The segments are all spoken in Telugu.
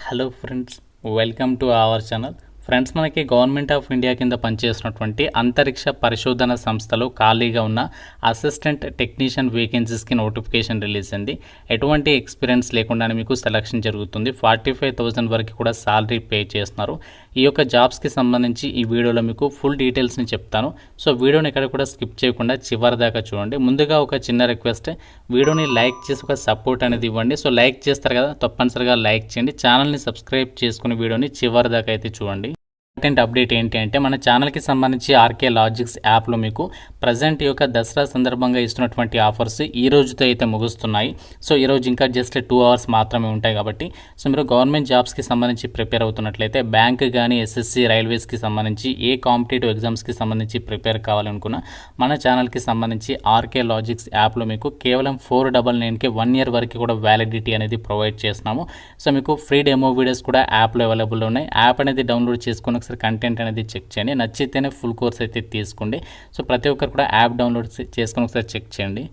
Hello friends, welcome to our channel. Friends, మనకి గవర్నమెంట్ ఆఫ్ ఇండియా కింద పనిచేస్తున్నటువంటి అంతరిక్ష పరిశోధన సంస్థలో ఖాళీగా ఉన్న అసిస్టెంట్ టెక్నీషియన్ వేకెన్సీస్కి నోటిఫికేషన్ రిలీజ్ అయింది. ఎటువంటి ఎక్స్పీరియన్స్ లేకుండానే మీకు సెలక్షన్ జరుగుతుంది. 45,000 వరకు కూడా సాలరీ పే చేస్తున్నారు. ఈ యొక్క జాబ్స్కి సంబంధించి ఈ వీడియోలో మీకు ఫుల్ డీటెయిల్స్ని చెప్తాను. సో వీడియోని ఎక్కడ కూడా స్కిప్ చేయకుండా చివరి దాకా చూడండి. ముందుగా ఒక చిన్న రిక్వెస్ట్, వీడియోని లైక్ చేసి ఒక సపోర్ట్ అనేది ఇవ్వండి. సో లైక్ చేస్తారు కదా, తప్పనిసరిగా లైక్ చేయండి. ఛానల్ని సబ్స్క్రైబ్ చేసుకుని వీడియోని చివరి దాకా అయితే చూడండి. ఇంపార్టెంట్ అప్డేట్ ఏంటి అంటే, మన ఛానల్కి సంబంధించి ఆర్కే లాజిక్స్ యాప్లో మీకు ప్రజెంట్ ఈ యొక్క దసరా సందర్భంగా ఇస్తున్నటువంటి ఆఫర్స్ ఈ రోజుతో అయితే ముగుస్తున్నాయి. సో ఈరోజు ఇంకా జస్ట్ 2 అవర్స్ మాత్రమే ఉంటాయి కాబట్టి, సో మీరు గవర్నమెంట్ జాబ్స్కి సంబంధించి ప్రిపేర్ అవుతున్నట్లయితే, బ్యాంక్ కానీ ఎస్ఎస్సి రైల్వేస్కి సంబంధించి ఏ కాంపిటేటివ్ ఎగ్జామ్స్కి సంబంధించి ప్రిపేర్ కావాలనుకున్నా మన ఛానల్కి సంబంధించి ఆర్కే లాజిక్స్ యాప్లో మీకు కేవలం 499కి 1 year వరకు కూడా వ్యాలిడిటీ అనేది ప్రొవైడ్ చేస్తున్నాము. సో మీకు ఫ్రీ డెమో వీడియోస్ కూడా యాప్లో అవైలబుల్ ఉన్నాయి. యాప్ అనేది డౌన్లోడ్ చేసుకుని ఒకసారి కంటెంట్ అనేది చెక్ చేయండి. నచ్చితేనే ఫుల్ కోర్స్ అయితే తీసుకోండి. సో ప్రతి ఒక్కరు కూడా యాప్ డౌన్లోడ్ చేసుకుని ఒకసారి చెక్ చేయండి.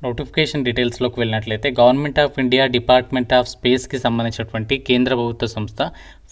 నోటిఫికేషన్ డీటెయిల్స్లోకి వెళ్ళినట్లయితే, government of India department of స్పేస్కి సంబంధించినటువంటి కేంద్ర ప్రభుత్వ సంస్థ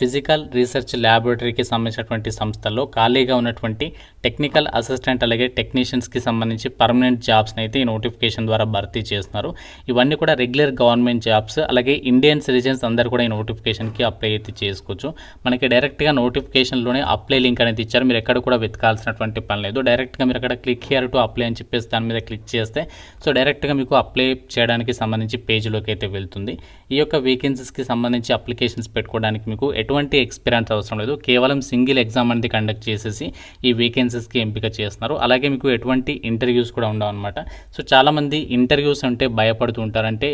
ఫిజికల్ రీసెర్చ్ ల్యాబొరేటరీకి సంబంధించినటువంటి సంస్థల్లో ఖాళీగా ఉన్నటువంటి టెక్నికల్ అసిస్టెంట్ అలాగే టెక్నీషియన్స్కి సంబంధించి పర్మనెంట్ జాబ్స్ని అయితే ఈ నోటిఫికేషన్ ద్వారా భర్తీ చేస్తున్నారు. ఇవన్నీ కూడా రెగ్యులర్ గవర్నమెంట్ జాబ్స్. అలాగే ఇండియన్ సిటిజన్స్ అందరూ కూడా ఈ నోటిఫికేషన్కి అప్లై అయితే చేసుకోవచ్చు. మనకి డైరెక్ట్గా నోటిఫికేషన్లోనే అప్లై లింక్ అనేది ఇచ్చారు. మీరు ఎక్కడ కూడా వెతకాల్సినటువంటి పని లేదు. డైరెక్ట్గా మీరు అక్కడ క్లిక్ హియర్ టు అప్లై అని చెప్పేసి దాని మీద క్లిక్ చేస్తే, సో డైరెక్ట్గా మీకు అప్లై చేయడానికి సంబంధించి పేజ్లోకి అయితే వెళ్తుంది. ఈ యొక్క వేకెన్సీస్కి సంబంధించి అప్లికేషన్స్ పెట్టుకోవడానికి మీకు ఎటువంటి ఎక్స్పీరియన్స్ అవసరం లేదు. కేవలం సింగిల్ ఎగ్జామ్ అనేది కండక్ట్ చేసేసి ఈ వేకెన్సీస్కి ఎంపిక చేస్తున్నారు. అలాగే మీకు ఎటువంటి ఇంటర్వ్యూస్ కూడా ఉండవు అనమాట. సో చాలామంది ఇంటర్వ్యూస్ అంటే భయపడుతూ ఉంటారు. అంటే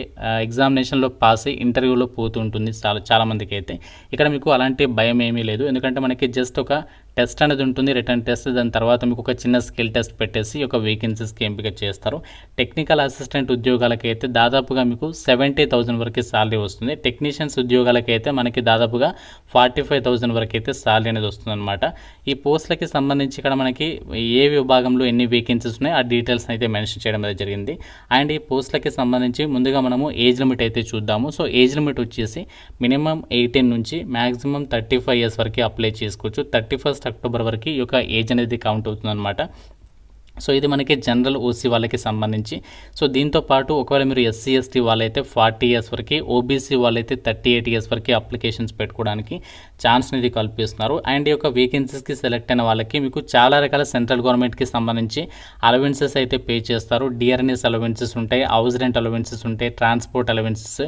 ఎగ్జామినేషన్లో పాస్ అయ్యి ఇంటర్వ్యూలో పోతూ ఉంటుంది చాలామందికి అయితే. ఇక్కడ మీకు అలాంటి భయం ఏమీ లేదు. ఎందుకంటే మనకి జస్ట్ ఒక టెస్ట్ అనేది ఉంటుంది, రిటర్న్ టెస్ట్. దాని తర్వాత మీకు ఒక చిన్న స్కిల్ టెస్ట్ పెట్టేసి ఒక వేకెన్సీస్కి ఎంపిక చేస్తారు. టెక్నికల్ అసిస్టెంట్ ఉద్యోగాలకి అయితే దాదాపుగా మీకు 70,000 వరకు సాలరీ వస్తుంది. టెక్నీషియన్స్ ఉద్యోగాలకి అయితే మనకి దాదాపుగా 45,000 వరకు అయితే సాలరీ అనేది వస్తుంది అనమాట. ఈ పోస్టులకి సంబంధించి ఇక్కడ మనకి ఏ విభాగంలో ఎన్ని వేకెన్సీస్ ఉన్నాయి ఆ డీటెయిల్స్ అయితే మెన్షన్ చేయడం అనేది జరిగింది. అండ్ ఈ పోస్టులకి సంబంధించి ముందుగా మనము ఏజ్ లిమిట్ అయితే చూద్దాము. సో ఏజ్ లిమిట్ వచ్చేసి మినిమం 18 నుంచి మ్యాక్సిమం 35 years వరకు అప్లై చేసుకోవచ్చు. 31 అక్టోబర్ వరకు ఈ యొక్క ఏజ్ అనేది కౌంట్ అవుతుందన్నమాట. సో ఇది మనకి జనరల్ ఓసీ వాళ్ళకి సంబంధించి. సో దీంతో పాటు ఒకవేళ మీరు ఎస్సీ ఎస్టీ వాళ్ళైతే 40 years వరకు, ఓబీసీ వాళ్ళైతే 38 years వరకు అప్లికేషన్స్ పెట్టుకోవడానికి ఛాన్స్ అనేది కల్పిస్తున్నారు. అండ్ ఈ యొక్క వేకెన్సీస్కి సెలెక్ట్ అయిన వాళ్ళకి మీకు చాలా రకాల సెంట్రల్ గవర్నమెంట్కి సంబంధించి అలవెన్సెస్ అయితే పే చేస్తారు. డిఆర్ఎన్ఎస్ అలవెన్సెస్ ఉంటాయి, హౌస్ రెంట్ అలవెన్సెస్ ఉంటాయి, transport allowances,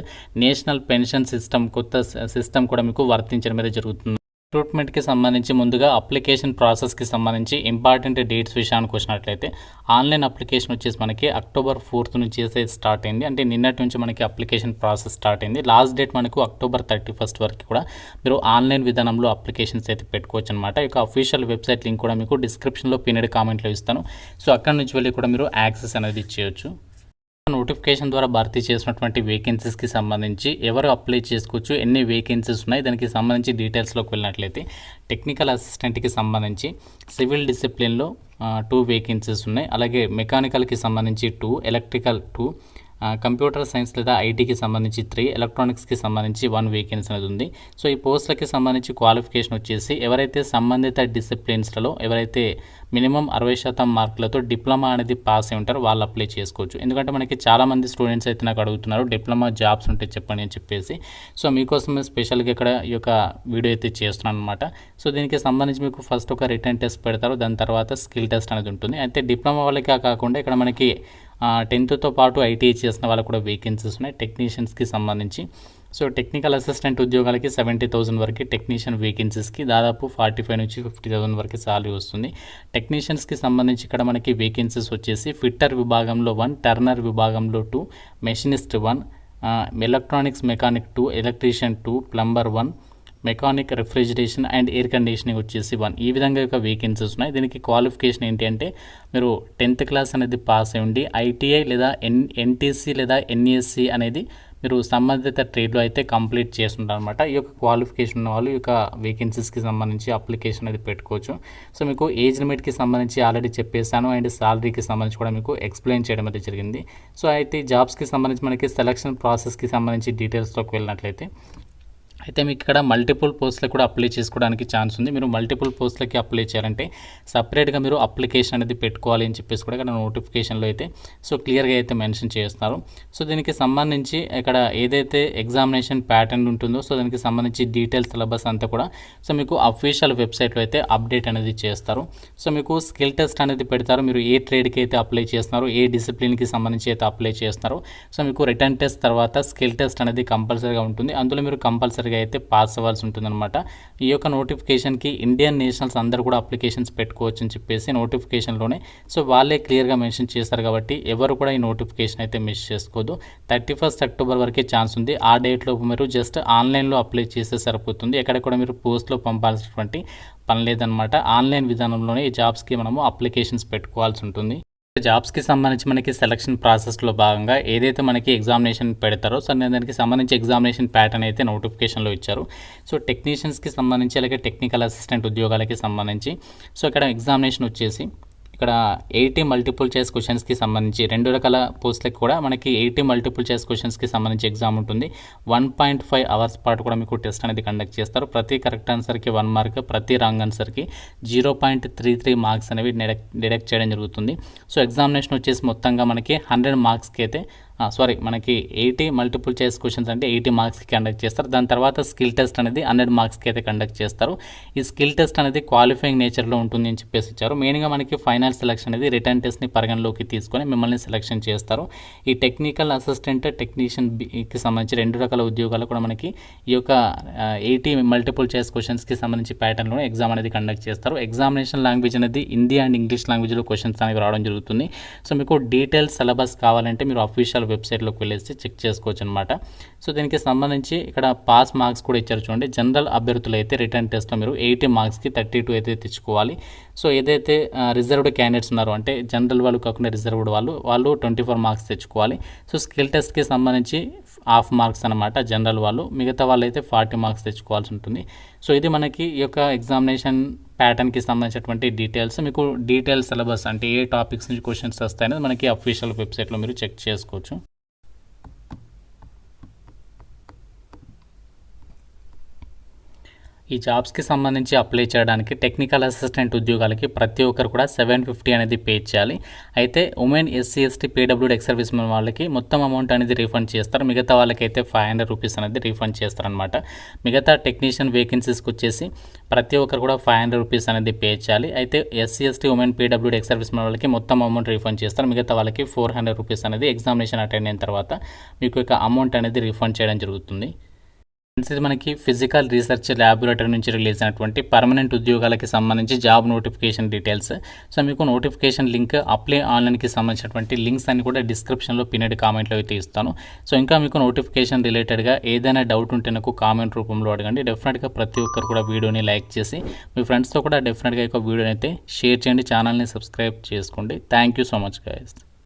national pension system కొత్త సిస్టమ్ కూడా మీకు వర్తించడం మీద జరుగుతుంది. రిక్రూట్మెంట్కి సంబంధించి ముందుగా అప్లికేషన్ ప్రాసెస్కి సంబంధించి ఇంపార్టెంట్ డేట్స్ విషయానికి వచ్చినట్లయితే, ఆన్లైన్ అప్లికేషన్ వచ్చేసి మనకి October 4th నుంచి అయితే స్టార్ట్ అయింది. అంటే నిన్నటి నుంచి మనకి అప్లికేషన్ ప్రాసెస్ స్టార్ట్ అయింది. లాస్ట్ డేట్ మనకు October 31st వరకు కూడా మీరు ఆన్లైన్ విధానంలో అప్లికేషన్స్ అయితే పెట్టుకోవచ్చు అనమాట. ఇక అఫీషియల్ వెబ్సైట్ లింక్ కూడా మీకు డిస్క్రిప్షన్లో పిన్నెడ్ కామెంట్లో ఇస్తాను. సో అక్కడ నుంచి వెళ్ళి కూడా మీరు యాక్సెస్ అనేది ఇచ్చేయచ్చు. నోటిఫికేషన్ ద్వారా భర్తీ చేసినటువంటి వేకెన్సీస్కి సంబంధించి ఎవరు అప్లై చేసుకోవచ్చు, ఎన్ని వేకెన్సీస్ ఉన్నాయి, దానికి సంబంధించి డీటెయిల్స్లోకి వెళ్ళినట్లయితే, టెక్నికల్ అసిస్టెంట్కి సంబంధించి సివిల్ డిసిప్లిన్లో 2 వేకెన్సీస్ ఉన్నాయి. అలాగే మెకానికల్కి సంబంధించి 2, ఎలక్ట్రికల్ 2, కంప్యూటర్ సైన్స్ లేదా ఐటీకి సంబంధించి 3, ఎలక్ట్రానిక్స్కి సంబంధించి 1 వేకెన్సీ అనేది ఉంది. సో ఈ పోస్టులకి సంబంధించి క్వాలిఫికేషన్ వచ్చేసి ఎవరైతే సంబంధిత డిసిప్లిన్స్లలో ఎవరైతే మినిమం 60% మార్కులతో డిప్లొమా అనేది పాస్ అయి ఉంటారో వాళ్ళు అప్లై చేసుకోవచ్చు. ఎందుకంటే మనకి చాలామంది స్టూడెంట్స్ అయితే నాకు అడుగుతున్నారు డిప్లొమా జాబ్స్ ఉంటే చెప్పండి అని చెప్పేసి. సో మీకోసమే స్పెషల్గా ఇక్కడ ఈ యొక్క వీడియో అయితే చేస్తున్నాను అనమాట. సో దీనికి సంబంధించి మీకు ఫస్ట్ ఒక రిటర్న్ టెస్ట్ పెడతారు, దాని తర్వాత స్కిల్ టెస్ట్ అనేది ఉంటుంది. అయితే డిప్లొమా వాళ్ళకి కాకుండా ఇక్కడ మనకి 10th పాటు ఐటీఐ చేసిన వాళ్ళకు కూడా వేకెన్సీస్ ఉన్నాయి టెక్నీషియన్స్కి సంబంధించి. సో టెక్నికల్ అసిస్టెంట్ ఉద్యోగాలకి 70,000 వరకు, టెక్నీషియన్ వేకెన్సీస్కి దాదాపు 45 నుంచి 50,000 వరకు సాలరీ వస్తుంది. టెక్నీషియన్స్కి సంబంధించి ఇక్కడ మనకి వేకెన్సీస్ వచ్చేసి ఫిట్టర్ విభాగంలో 1, టర్నర్ విభాగంలో 2, machinist 1, electronics mechanic 2, electrician 2, plumber 1, mechanic refrigeration and air conditioning వచ్చేసి 1. ఈ విధంగా యొక్క వేకెన్సీస్ ఉన్నాయి. దీనికి క్వాలిఫికేషన్ ఏంటి అంటే, మీరు 10th క్లాస్ అనేది పాస్ అయి ఉండి ఐటీఐ లేదా ఎన్టీసీ లేదా ఎన్ఈఎస్సి అనేది మీరు సంబంధిత ట్రేడ్లో అయితే కంప్లీట్ చేస్తుంటారు అనమాట. ఈ యొక్క క్వాలిఫికేషన్ ఉన్న వాళ్ళు ఈ యొక్క వేకెన్సీస్కి సంబంధించి అప్లికేషన్ అనేది పెట్టుకోవచ్చు. సో మీకు ఏజ్ లిమిట్కి సంబంధించి ఆల్రెడీ చెప్పేశాను, అండ్ సాలరీకి సంబంధించి కూడా మీకు ఎక్స్ప్లెయిన్ చేయడం అయితే జరిగింది. సో అయితే జాబ్స్కి సంబంధించి మనకి సెలక్షన్ ప్రాసెస్కి సంబంధించి డీటెయిల్స్లోకి వెళ్ళినట్లయితే, అయితే మీకు ఇక్కడ మల్టిపుల్ పోస్ట్లకు కూడా అప్లై చేసుకోవడానికి ఛాన్స్ ఉంది. మీరు మల్టిపుల్ పోస్ట్లకి అప్లై చేయాలంటే సపరేట్గా మీరు అప్లికేషన్ అనేది పెట్టుకోవాలి అని చెప్పేసి కూడా ఇక్కడ నోటిఫికేషన్లో అయితే సో క్లియర్గా అయితే మెన్షన్ చేస్తున్నారు. సో దీనికి సంబంధించి ఇక్కడ ఏదైతే ఎగ్జామినేషన్ ప్యాటర్న్ ఉంటుందో సో దానికి సంబంధించి డీటెయిల్స్ సిలబస్ అంతా కూడా సో మీకు అఫీషియల్ వెబ్సైట్లో అయితే అప్డేట్ అనేది చేస్తారు. సో మీకు స్కిల్ టెస్ట్ అనేది పెడతారు. మీరు ఏ ట్రేడ్కి అయితే అప్లై చేస్తున్నారో, ఏ డిసిప్లిన్కి సంబంధించి అయితే అప్లై చేస్తున్నారో సో మీకు రిటర్న్ టెస్ట్ తర్వాత స్కిల్ టెస్ట్ అనేది కంపల్సరీగా ఉంటుంది. అందులో మీరు కంపల్సరీగా అయితే పాస్ అవ్వాల్సి ఉంటుందన్నమాట. ఈ యొక్క నోటిఫికేషన్కి ఇండియన్ నేషనల్స్ అందరూ కూడా అప్లికేషన్స్ పెట్టుకోవచ్చు అని చెప్పేసి నోటిఫికేషన్లోనే సో వాళ్ళే క్లియర్గా మెన్షన్ చేస్తారు. కాబట్టి ఎవరు కూడా ఈ నోటిఫికేషన్ అయితే మిస్ చేసుకోవద్దు. 31 అక్టోబర్ వరకే ఛాన్స్ ఉంది. ఆ డేట్లోపు మీరు జస్ట్ ఆన్లైన్లో అప్లై చేస్తే సరిపోతుంది. ఎక్కడ కూడా మీరు పోస్ట్లో పంపాల్సినటువంటి పని లేదనమాట. ఆన్లైన్ విధానంలోనే ఈ జాబ్స్కి మనము అప్లికేషన్స్ పెట్టుకోవాల్సి ఉంటుంది. జాబ్స్కి సంబంధించి మనకి సెలక్షన్ ప్రాసెస్లో భాగంగా ఏదైతే మనకి ఎగ్జామినేషన్ పెడతారో సో దానికి సంబంధించి ఎగ్జామినేషన్ ప్యాటర్న్ అయితే నోటిఫికేషన్లో ఇచ్చారు. సో టెక్నీషియన్స్కి సంబంధించి అలాగే టెక్నికల్ అసిస్టెంట్ ఉద్యోగాలకి సంబంధించి సో ఇక్కడ ఎగ్జామినేషన్ వచ్చేసి ఇక్కడ 80 మల్టిపుల్ చాయిస్ క్వశ్చన్స్కి సంబంధించి 2 రకాల పోస్టులకు కూడా మనకి 80 మల్టిపుల్ చాయిస్ క్వశ్చన్స్కి సంబంధించి ఎగ్జామ్ ఉంటుంది. 1.5 అవర్స్ పాటు కూడా మీకు టెస్ట్ అనేది కండక్ట్ చేస్తారు. ప్రతి కరెక్ట్ ఆన్సర్కి 1 మార్క్, ప్రతి రాంగ్ ఆన్సర్కి 0.33 మార్క్స్ అనేవి డిడక్ట్ చేయడం జరుగుతుంది. సో ఎగ్జామినేషన్ వచ్చేసి మొత్తంగా మనకి 100 మార్క్స్కి అయితే మనకి 80 మల్టిపుల్ చాయిస్ క్వశ్చన్స్ అంటే 80 మార్క్స్కి కండక్ట్ చేస్తారు. దాని తర్వాత స్కిల్ టెస్ట్ అనేది 100 మార్క్స్కి అయితే కండక్ట్ చేస్తారు. ఈ స్కిల్ టెస్ట్ అనేది క్వాలిఫైయింగ్ నేచర్లో ఉంటుంది అని చెప్పేసి ఇచ్చారు. మెయిన్గా మనకి ఫైనల్ సెలక్షన్ అనేది రిటర్న్ టెస్ట్ని పరిగణలోకి తీసుకొని మిమ్మల్ని సెలక్షన్ చేస్తారు. ఈ టెక్నికల్ అసిస్టెంట్, టెక్నీషియన్కి సంబంధించి 2 రకాల ఉద్యోగాలు కూడా మనకి ఈ యొక్క 80 మల్టిపుల్ చాయిస్ క్వశ్చన్స్కి సంబంధించి ప్యాటర్న్లో ఎగ్జామ్ అనేది కండక్ట్ చేస్తారు. ఎగ్జామినేషన్ లాంగ్వేజ్ అనేది హిందీ అండ్ ఇంగ్లీష్ లాంగ్వేజ్లో క్వశ్చన్స్ అనేవి రావడం జరుగుతుంది. సో మీకు డీటెయిల్స్ సిలబస్ కావాలంటే మీరు అఫీషియల్ వెబ్సైట్లోకి వెళ్ళేసి చెక్ చేసుకోవచ్చు అనమాట. సో దీనికి సంబంధించి ఇక్కడ పాస్ మార్క్స్ కూడా ఇచ్చారు చూడండి. జనరల్ అభ్యర్థులు అయితే రిటర్న్ టెస్ట్లో మీరు 80 మార్క్స్కి 32 అయితే తెచ్చుకోవాలి. సో ఏదైతే రిజర్వ్డ్ క్యాండిడేట్స్ ఉన్నారో అంటే జనరల్ వాళ్ళు కాకుండా రిజర్వ్డ్ వాళ్ళు 24 మార్క్స్ తెచ్చుకోవాలి. సో స్కిల్ టెస్ట్కి సంబంధించి హాఫ్ మార్క్స్ అనమాట జనరల్ వాళ్ళు, మిగతా వాళ్ళు అయితే 40 మార్క్స్ తెచ్చుకోవాల్సి ఉంటుంది. సో ఇది మనకి ఈ యొక్క ఎగ్జామినేషన్ ప్యాటర్న్కి సంబంధించినటువంటి డీటెయిల్స్. మీకు డీటెయిల్ సిలబస్ అంటే ఏ టాపిక్స్ నుంచి క్వశ్చన్స్ వస్తాయనేది మనకి అఫీషియల్ వెబ్సైట్లో మీరు చెక్ చేసుకోవచ్చు. ఈ జాబ్స్కి సంబంధించి అప్లై చేయడానికి టెక్నికల్ అసిస్టెంట్ ఉద్యోగాలకి ప్రతి ఒక్కరు కూడా 750 అనేది పే చేయాలి. అయితే women, SC, ST, PWD ex service men వాళ్ళకి మొత్తం అమౌంట్ అనేది రీఫండ్ చేస్తారు. మిగతా వాళ్ళకైతే 500 రూపీస్ అనేది రీఫండ్ చేస్తారనమాట. మిగతా టెక్నీషియన్ వేకెన్సీస్కి వచ్చేసి ప్రతి ఒక్కరు కూడా 500 రూపీస్ అనేది పే చేయాలి. అయితే SC, ST, women, PWD ex service men వాళ్ళకి మొత్తం అమౌంట్ రీఫండ్ చేస్తారు. మిగతా వాళ్ళకి 400 రూపీస్ అనేది ఎగ్జామినేషన్ అటెండ్ అయిన తర్వాత మీకు ఇక అమౌంట్ అనేది రీఫండ్ చేయడం జరుగుతుంది. ఇది మనకి ఫిజికల్ రీసెర్చ్ ల్యాబొరేటరీ నుంచి రిలీజ్ అయినటువంటి పర్మనెంట్ ఉద్యోగాలకి సంబంధించి జాబ్ నోటిఫికేషన్ డీటెయిల్స్. సో మీకు నోటిఫికేషన్ లింక్, అప్లై ఆన్లైన్కి సంబంధించినటువంటి లింక్స్ అన్ని కూడా డిస్క్రిప్షన్లో పిన్నెడ్ కామెంట్లో అయితే ఇస్తాను. సో ఇంకా మీకు నోటిఫికేషన్ రిలేటెడ్గా ఏదైనా డౌట్ ఉంటే నాకు కామెంట్ రూపంలో అడగండి. డెఫినెట్గా ప్రతి ఒక్కరు కూడా వీడియోని లైక్ చేసి మీ ఫ్రెండ్స్తో కూడా డెఫినెట్గా ఒక వీడియోని అయితే షేర్ చేయండి. ఛానల్ని సబ్స్క్రైబ్ చేసుకోండి. Thank you so much guys.